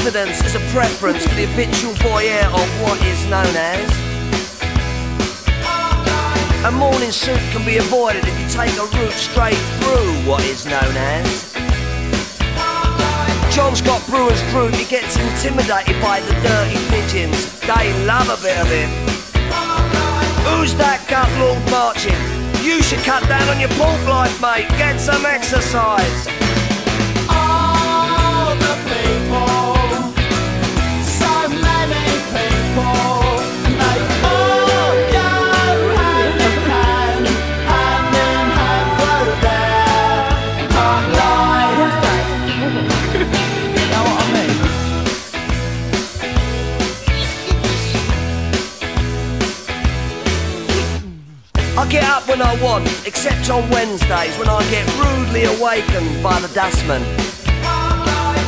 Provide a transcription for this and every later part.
confidence is a preference for the habitual voyeur of what is known as. A morning suit can be avoided if you take a route straight through what is known as. John's got brewer's fruit, he gets intimidated by the dirty pigeons. They love a bit of him. Who's that gut lord marching? You should cut down on your pork life, mate. Get some exercise. All the people, so many people, they all go hand in hand through there. Can't lie. You know what I mean? I get up when I want, except on Wednesdays when I get rudely awakened by the dustman.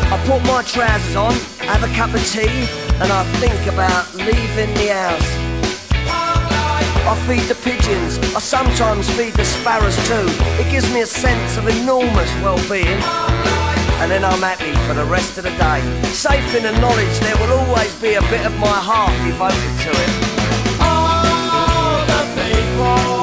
I put my trousers on, have a cup of tea, and I think about leaving the house. I feed the pigeons, I sometimes feed the sparrows too. It gives me a sense of enormous well-being. And then I'm happy for the rest of the day, safe in the knowledge there will always be a bit of my heart devoted to it. All the people.